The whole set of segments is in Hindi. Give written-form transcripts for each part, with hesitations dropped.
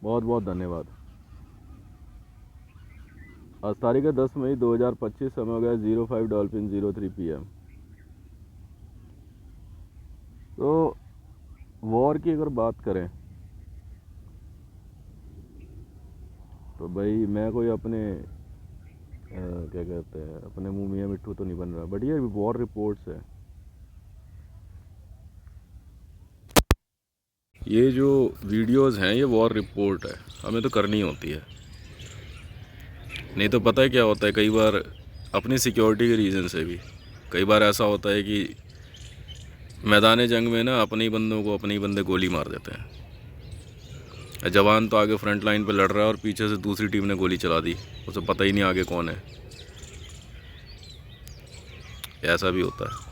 बहुत बहुत धन्यवाद। आज तारीख है 10 मई 2025, समय हो गया 05 डॉल्फिन 03 PM। तो वॉर की अगर बात करें तो भाई मैं कोई अपने क्या कहते हैं अपने मुंह मियाँ मिट्ठू तो नहीं बन रहा, बट ये वॉर रिपोर्ट्स है। ये जो वीडियोस हैं ये वॉर रिपोर्ट है, हमें तो करनी होती है। नहीं तो पता है क्या होता है, कई बार अपनी सिक्योरिटी के रीज़न से भी कई बार ऐसा होता है कि मैदान जंग में ना अपने ही बंदों को अपने ही बंदे गोली मार देते हैं। जवान तो आगे फ्रंट लाइन पे लड़ रहा है और पीछे से दूसरी टीम ने गोली चला दी, उसे पता ही नहीं आगे कौन है। ऐसा भी होता है।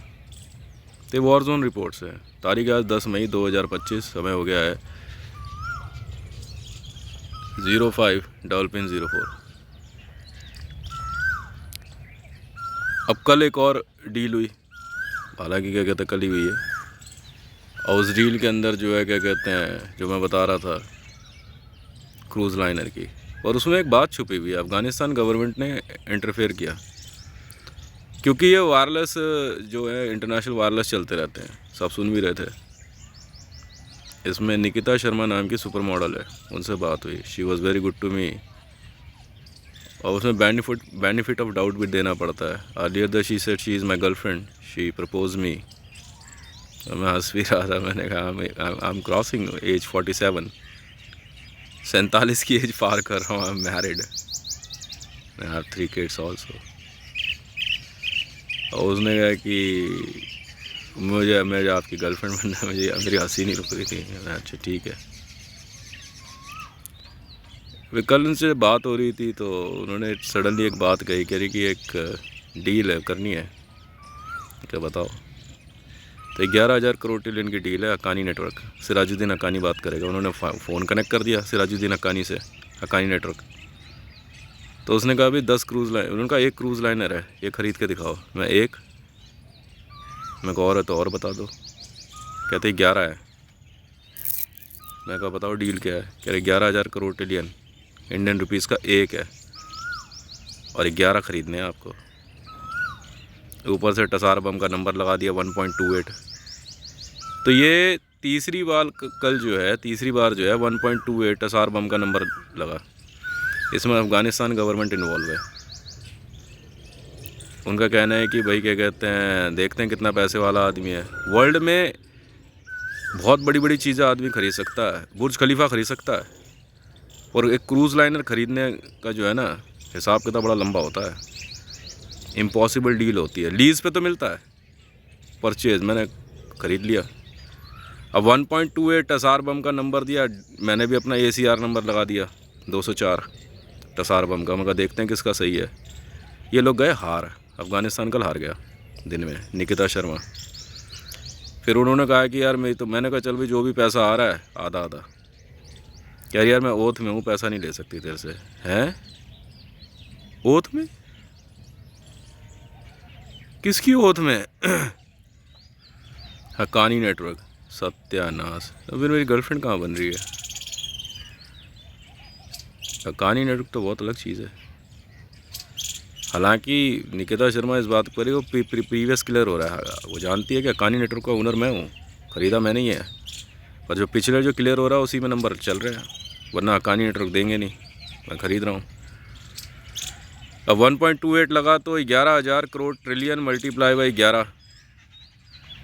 तो वॉर जोन रिपोर्ट्स है। तारीख आज 10 मई 2025, समय हो गया है 05 डॉल्फिन 04। अब कल एक और डील हुई, हालांकि क्या कहते हैं कल ही हुई है, और उस डील के अंदर जो है क्या कहते हैं जो मैं बता रहा था क्रूज़ लाइनर की, और उसमें एक बात छुपी हुई है। अफ़गानिस्तान गवर्नमेंट ने इंटरफेयर किया, क्योंकि ये वायरलेस जो है इंटरनेशनल वायरलेस चलते रहते हैं, सब सुन भी रहे थे। इसमें निकिता शर्मा नाम की सुपर मॉडल है, उनसे बात हुई, she was very good to me. और उसमें बेनिफिट ऑफ डाउट भी देना पड़ता है। Earlier the she said she is my girlfriend, she propose me. मैं हंस भी रहा था, मैंने कहा आई एम क्रॉसिंग एज 47, 47 की एज पार कर रहा हूँ। I am married, I have 3 kids also. और उसने कहा कि मुझे आपकी गर्लफ्रेंड बनना, मुझे मेरी हंसी नहीं रुक रही थी। अच्छा ठीक है। वे कल उनसे बात हो रही थी तो उन्होंने सडनली एक बात कही, कह रही कि एक डील है करनी है। क्या बताओ। तो 11,000 करोड़ ट्रिलियन की डील है, हक्कानी नेटवर्क, सिराजुद्दीन हक्कानी बात करेगा। उन्होंने फ़ोन कनेक्ट कर दिया सिराजुद्दीन हक्कानी से, हक्कानी नेटवर्क। तो उसने कहा अभी 10 क्रूज़ लाइन, उन्होंने कहा 1 क्रूज़ लाइनर है, ये ख़रीद के दिखाओ। मैं कहा और है तो और बता दो। कहते 11 है। मैं कहा बताओ डील क्या है। कह रहे 11,000 करोड़ ट्रिलियन इंडियन रुपीज़ का एक है, और 11 ख़रीदने हैं आपको। ऊपर से टसार बम का नंबर लगा दिया 1.28। तो ये तीसरी बार कल जो है, तीसरी बार जो है 1.28 टसार बम का नंबर लगा। इसमें अफ़गानिस्तान गवर्नमेंट इन्वॉल्व है। उनका कहना है कि भाई क्या कहते हैं देखते हैं कितना पैसे वाला आदमी है। वर्ल्ड में बहुत बड़ी बड़ी चीज़ें आदमी ख़रीद सकता है, बुर्ज खलीफा ख़रीद सकता है, और एक क्रूज़ लाइनर ख़रीदने का जो है ना हिसाब कितना बड़ा लंबा होता है। इम्पॉसिबल डील होती है। लीज़ पे तो मिलता है, परचेज़ मैंने ख़रीद लिया। अब 1.28 टसार बम का नंबर दिया, मैंने भी अपना ACR नंबर लगा दिया 204 टसार बम का। मगर देखते हैं किसका सही है। ये लोग गए हार, अफ़गानिस्तान कल हार गया दिन में, निकिता शर्मा। फिर उन्होंने कहा कि यार मैंने कहा चल भाई जो भी पैसा आ रहा है आधा आधा। कह रही यार मैं ओथ में हूँ, पैसा नहीं ले सकती तेरे से। हैं ओथ में? किसकी ओथ में? हक्कानी नेटवर्क, सत्यानाश। तो फिर मेरी गर्लफ्रेंड कहाँ बन रही है? हक्कानी नेटवर्क तो बहुत अलग चीज़ है। हालांकि निकिता शर्मा इस बात पर वो प्रीवियस क्लियर हो रहा है, वो जानती है कि हक्कानी नेटवर्क का ओनर मैं हूँ, ख़रीदा मैंने ही है। और जो पिछले जो क्लियर हो रहा है उसी में नंबर चल रहे हैं, वरना हक्कानी नेटवर्क देंगे नहीं। मैं ख़रीद रहा हूँ। अब 1.28 लगा तो 11,000 करोड़ ट्रिलियन मल्टीप्लाई बाई 11,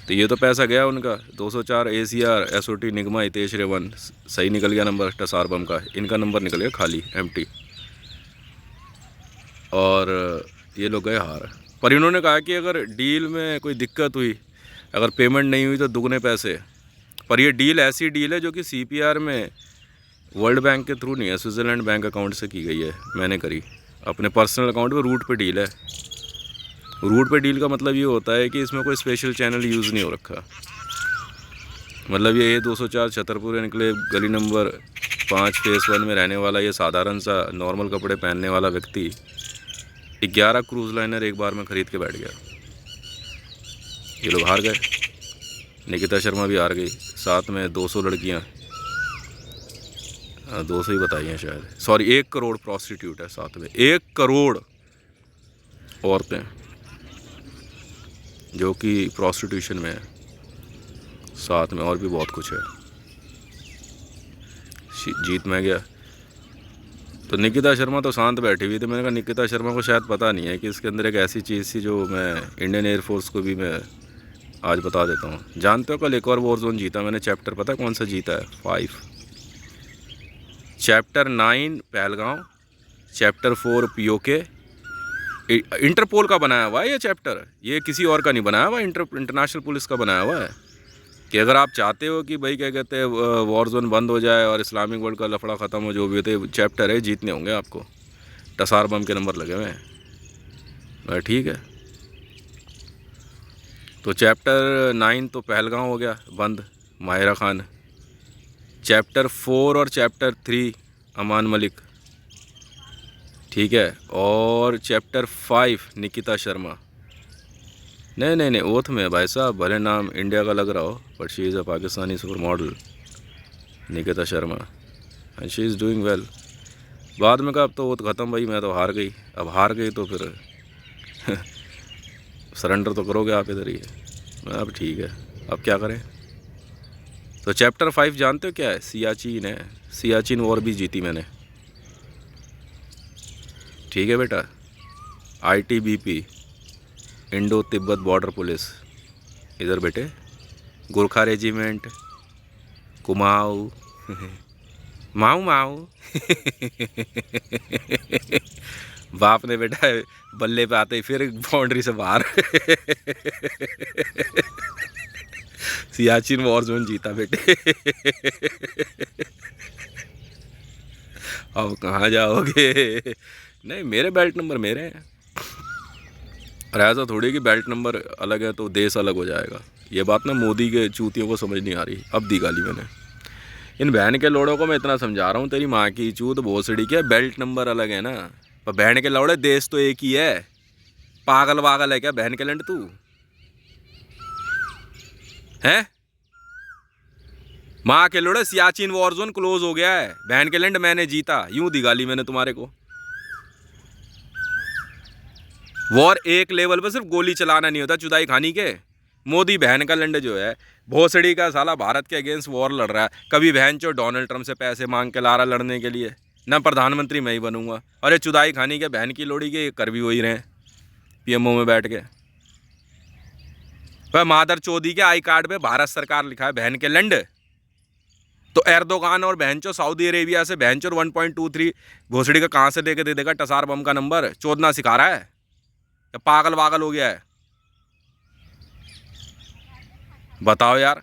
तो ये तो पैसा गया उनका। 204 ACR SOT निगमा हितेश रेवन, सही निकल गया नंबर टसार बम का। इनका नंबर निकल गया खाली एम्प्टी, और ये लोग गए हार। पर इन्होंने कहा कि अगर डील में कोई दिक्कत हुई, अगर पेमेंट नहीं हुई तो दुगने पैसे। पर ये डील ऐसी डील है जो कि CPR में वर्ल्ड बैंक के थ्रू नहीं है, स्विट्ज़रलैंड बैंक अकाउंट से की गई है। मैंने करी अपने पर्सनल अकाउंट पे, रूट पे डील है। रूट पे डील का मतलब ये होता है कि इसमें कोई स्पेशल चैनल यूज़ नहीं हो रखा। मतलब ये 204 छतरपुर एनक्लेव गली नंबर 5 फेज़ 1 में रहने वाला ये साधारण सा नॉर्मल कपड़े पहनने वाला व्यक्ति 11 क्रूज़ लाइनर एक बार में ख़रीद के बैठ गया। ये लोग हार गए, निकिता शर्मा भी हार गई, साथ में 200 लड़कियाँ। 200 ही बताई हैं शायद, सॉरी 1 करोड़ प्रॉस्टिट्यूट है साथ में, 1 करोड़ औरतें जो कि प्रॉस्टिट्यूशन में है, साथ में और भी बहुत कुछ है। जीत में गया तो निकिता शर्मा तो शांत बैठी हुई थी। मैंने कहा निकिता शर्मा को शायद पता नहीं है कि इसके अंदर एक ऐसी चीज़ थी जो मैं इंडियन एयरफोर्स को भी मैं आज बता देता हूँ। जानते हो कल एक और वॉर जोन जीता मैंने, चैप्टर पता है कौन सा जीता है? 5, chapter 9 Pahalgam, chapter 4 PoK. Interpol का बनाया हुआ है ये चैप्टर, ये किसी और का नहीं बनाया हुआ, इंटरनेशनल पुलिस का बनाया हुआ है कि अगर आप चाहते हो कि भाई क्या कहते हैं वॉर जोन बंद हो जाए और इस्लामिक वर्ल्ड का लफड़ा ख़त्म हो, जो भी होते चैप्टर है जीतने होंगे आपको। टसार बम के नंबर लगे हुए हैं, ठीक है। तो चैप्टर 9 तो पहलगांव हो गया बंद, माहिरा खान। चैप्टर 4 और चैप्टर 3 अमान मलिक, ठीक है। और चैप्टर 5 निकिता शर्मा। नहीं ओथ में भाई साहब, भले नाम इंडिया का लग रहा हो but she is a Pakistani super model Nikita Sharma and she is doing well. बाद में कहा अब तो ओथ ख़त्म भाई, मैं तो हार गई। अब हार गई तो फिर सरेंडर तो करोगे आप इधर ही। मैं अब ठीक है, अब क्या करें। तो चैप्टर 5 जानते हो क्या है? सियाचिन है। सियाचिन वॉर भी जीती मैंने, ठीक है बेटा। ITBP, Indo Tibet border police, इधर बेटे। गोरखा रेजिमेंट, कुमाऊँ माऊ माऊ बाप ने बेटा बल्ले पे आते ही फिर बाउंड्री से बाहर सियाचिन वॉर जोन जीता बेटे। अब कहाँ जाओगे? नहीं मेरे बेल्ट नंबर मेरे हैं, और ऐसा थोड़ी कि बेल्ट नंबर अलग है तो देश अलग हो जाएगा। ये बात ना मोदी के चूतियों को समझ नहीं आ रही। अब दी गाली मैंने इन बहन के लोड़ों को, मैं इतना समझा रहा हूँ तेरी माँ की चूत भोसड़ी के, बेल्ट नंबर अलग है ना, पर बहन के लौड़े देश तो एक ही है। पागल वागल है क्या बहन के लंड तू है? माँ के लोड़े सियाचिन वॉर जोन क्लोज हो गया है, बहन के लंड मैंने जीता, यूं दी गाली मैंने तुम्हारे को। वॉर एक लेवल पर सिर्फ गोली चलाना नहीं होता चुदाई खानी के। मोदी बहन का लंड जो है भोसड़ी का साला भारत के अगेंस्ट वॉर लड़ रहा है। कभी बहन चो डोनाल्ड ट्रंप से पैसे मांग के ला रहा लड़ने के लिए, ना प्रधानमंत्री मैं ही बनूंगा। और ये चुदाई खानी के बहन की लोड़ी के कर भी वही रहे PMO में बैठ के। वह मादर चौधरी के आई कार्ड पे भारत सरकार लिखा है बहन के लंड। तो एर्दोगान और बहनचो सऊदी अरेबिया से बहनचो 1.23 भोसड़ी का कहाँ से लेके दे देगा टसार बम का नंबर? चोदना सिखा रहा है या पागल वागल हो गया है? बताओ यार।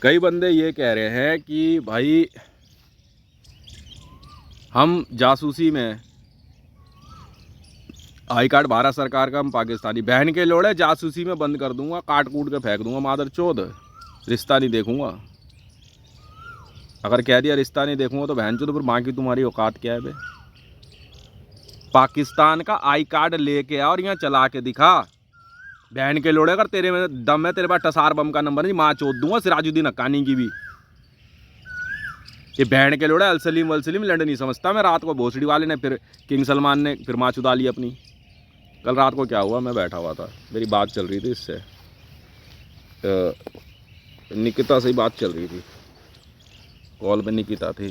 कई बंदे ये कह रहे हैं कि भाई हम जासूसी में आई कार्ड भारत सरकार का, हम पाकिस्तानी। बहन के लोड़े जासूसी में बंद कर दूंगा, काट कूट के फेंक दूंगा मादर चोद, रिश्ता नहीं देखूंगा। अगर कह दिया रिश्ता नहीं देखूंगा तो बहन चोद फिर माँ की तुम्हारी औकात क्या है बे? पाकिस्तान का आई कार्ड लेके आ और यहाँ चला के दिखा। बहन के लोड़े, अगर तेरे में दम है, तेरे पास टसार बम का नंबर नहीं, माँ चोद दूंगा सिराजुद्दीन हक्कानी की भी। ये बहन के लोड़े अलसलीम वलसलीम लंड नहीं समझता मैं। रात को भोसड़ी वाले ने फिर किंग सलमान ने फिर माँ चुदा ली अपनी। कल रात को क्या हुआ, मैं बैठा हुआ था, मेरी बात चल रही थी इससे, निकिता से ही बात चल रही थी, कॉल पे निकिता थी।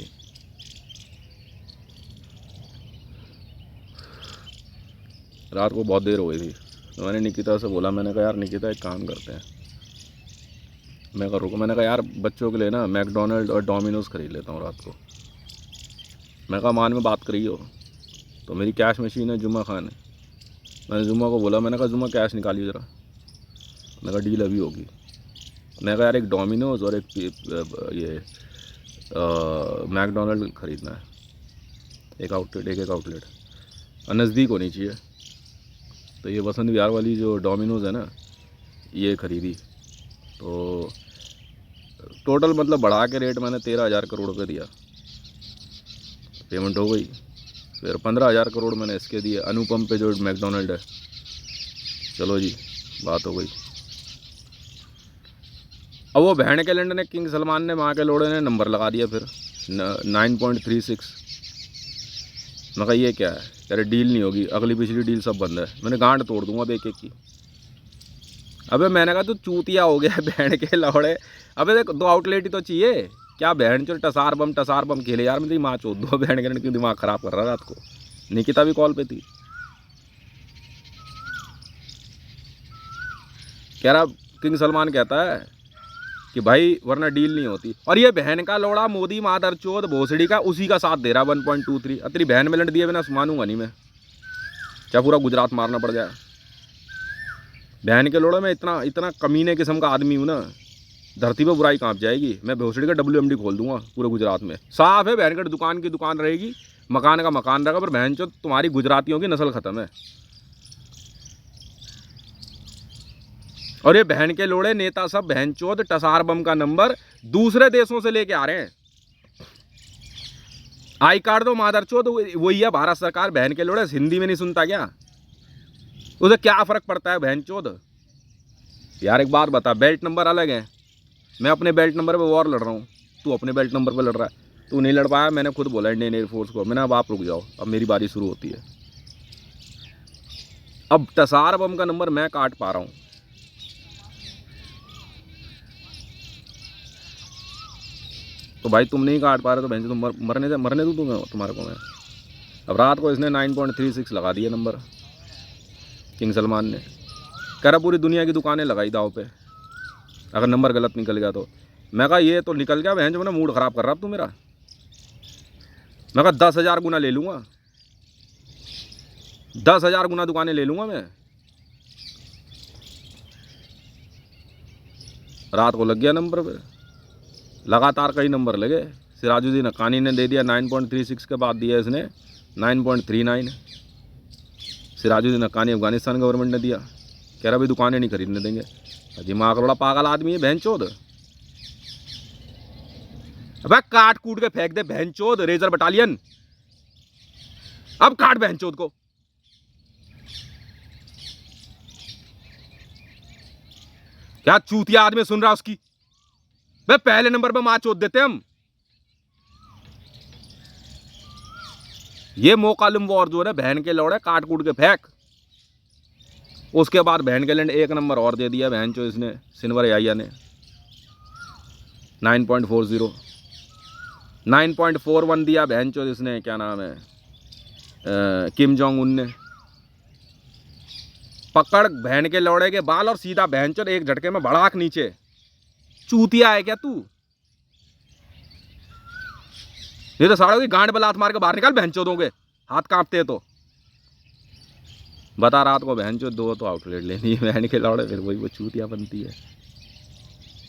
रात को बहुत देर हो गई थी तो मैंने निकिता से बोला, मैंने कहा यार निकिता एक काम करते हैं। मैं कह रुको, मैंने कहा यार बच्चों के लिए ना मैकडोनल्ड और डोमिनोज़ ख़रीद लेता हूँ रात को। मैं कहा मान में बात करी हो तो मेरी कैश मशीन है, जुम्मा खान है। मैंने जुम्मा को बोला, मैंने कहा जुम्मा कैश निकालिए ज़रा। मैंने कहा डील अभी होगी। मैंने कहा यार एक डोमिनोज़ और एक ये मैकडोनल्ड ख़रीदना है, एक आउटलेट और नज़दीक होनी चाहिए। तो ये बसंत विहार वाली जो डोमिनोज़ है ना, ये ख़रीदी। तो टोटल मतलब बढ़ा के रेट मैंने 13,000 करोड़ रुपये दिया, पेमेंट हो गई। फिर 15,000 करोड़ मैंने इसके दिए अनुपम पे जो मैकडोनल्ड है। चलो जी बात हो गई। अब वो बहन के लंड ने किंग सलमान ने माँ के लोड़े ने नंबर लगा दिया फिर 9.36। मैं कहा ये क्या है, कह रहे डील नहीं होगी, अगली पिछली डील सब बंद है। मैंने गांड तोड़ दूंगा अब एक एक की। अबे मैंने कहा तू चूतिया हो गया बहन के लौड़े, अबे देख 2 आउटलेट ही तो चाहिए, क्या बहन चो टसार बम खेले यार। मेरी माँ चोद दो बहन के क्यों दिमाग ख़राब कर रहा रात को। निकिता भी कॉल पे थी, कह रहा किंग सलमान कहता है कि भाई वरना डील नहीं होती, और ये बहन का लोड़ा मोदी मादर चोद भोसड़ी का उसी का साथ दे रहा 1.23। तेरी बहन में लंड दिए बिना मानूंगा नहीं मैं, क्या पूरा गुजरात मारना पड़ जाए। बहन के लोड़ा में इतना कमीने किस्म का आदमी हूँ ना, धरती पे बुराई कांप जाएगी। मैं भोसड़ी का WMD खोल दूंगा पूरे गुजरात में। साफ है, बहन का दुकान की दुकान रहेगी, मकान का मकान रहेगा, पर बहन चोद तुम्हारी गुजरातियों की नस्ल खत्म है। और ये बहन के लोड़े नेता सब बहन चोद टसार बम का नंबर दूसरे देशों से लेके आ रहे हैं। आई कार्ड दो मादर चोद, वही है भारत सरकार। बहन के लोड़े हिंदी में नहीं सुनता क्या, उसे क्या फर्क पड़ता है बहन चोद। यार एक बात बता, बेल्ट नंबर अलग है, मैं अपने बेल्ट नंबर पे वॉर लड़ रहा हूँ, तू अपने बेल्ट नंबर पे लड़ रहा है। तू नहीं लड़ पाया, मैंने खुद बोला इंडियन एयरफोर्स को, मैंने अब आप रुक जाओ, अब मेरी बारी शुरू होती है। अब टसार बम का नंबर मैं काट पा रहा हूँ। तो भाई तुम नहीं काट पा रहे तो बहन से तुम मरने दूँ तुम्हारे को मैं। अब रात को इसने 9.36 लगा दिया नंबर किंग सलमान ने। कह रहा पूरी दुनिया की दुकानें लगाई दाव पे अगर नंबर गलत निकल गया तो। मैं कहा ये तो निकल गया बहन जो मैंने मूड ख़राब कर रहा तू मेरा। मैं कहा 10,000 गुना ले लूँगा, 10,000 गुना दुकानें ले लूँगा मैं। रात को लग गया नंबर पे, लगातार कई नंबर लगे। सिराजुद्दीन हक्कानी ने दे दिया 9.36 के बाद दिया इसने 9.39। सिराजुद्दीन हक्कानी अफगानिस्तान गवर्नमेंट ने दिया, कह रहा भाई दुकानें नहीं खरीदने देंगे। दिमाग बड़ा पागल आदमी है बहन चोद। अबे काट कूट के फेंक दे बहन चोद, रेजर बटालियन अब काट बहन चोद को। क्या चूतिया आदमी सुन रहा उसकी। बे पहले नंबर पे मां चोद देते हम। ये मोकालुम वॉर जो है बहन के लौड़े काट कूट के फेंक। उसके बाद बहन के लैंड एक नंबर और दे दिया बहन चो इसने सिनवर याया ने 9.40। 9.41 दिया बहन चो इसने, क्या नाम है, किम जोंग उन ने। पकड़ बहन के लौड़े के बाल और सीधा बहन चो एक झटके में भड़ाक नीचे। चूतिया है क्या तू। ये तो साड़ों की गांड बलात मार के बाहर निकाल बहन चोदों के, हाथ कांपते तो। बता रात को बहन चो 2 तो आउटलेट लेनी है बहन के लौड़े, फिर वही वो चूतिया बनती है।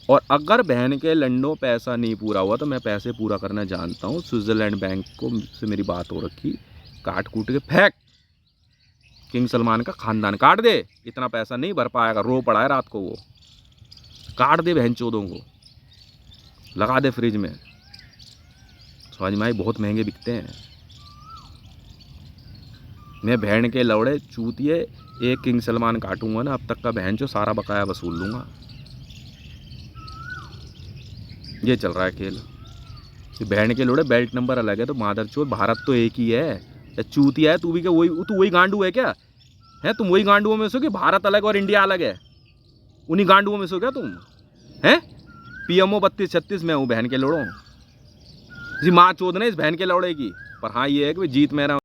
और अगर बहन के लंडों पैसा नहीं पूरा हुआ तो मैं पैसे पूरा करना जानता हूँ। स्विट्जरलैंड बैंक को से मेरी बात हो रखी, काट कूट के फेंक। किंग सलमान का खानदान काट दे, इतना पैसा नहीं भर पाएगा। रो पड़ा है रात को वो, काट दे बहन चोदों को, लगा दे फ्रिज में। समझ में आई, बहुत महंगे बिकते हैं। मैं बहन के लौड़े चूतिए एक किंग सलमान काटूंगा ना, अब तक का बहन चो सारा बकाया वसूल लूंगा। ये चल रहा है खेल। बहन के लोड़े बेल्ट नंबर अलग है तो मादर चोद भारत तो एक ही है। चूतिया है तू भी, क्या वही गांडू है क्या है। तुम वही गांडुओं में सो कि भारत अलग और इंडिया अलग है, उन्हीं गांडुओं में सो क्या तुम हैं। PMO 3236 में हूँ बहन के लोड़ों जी, माँ चोद ने इस बहन के लौड़े की। पर हाँ ये है कि जीत मेरा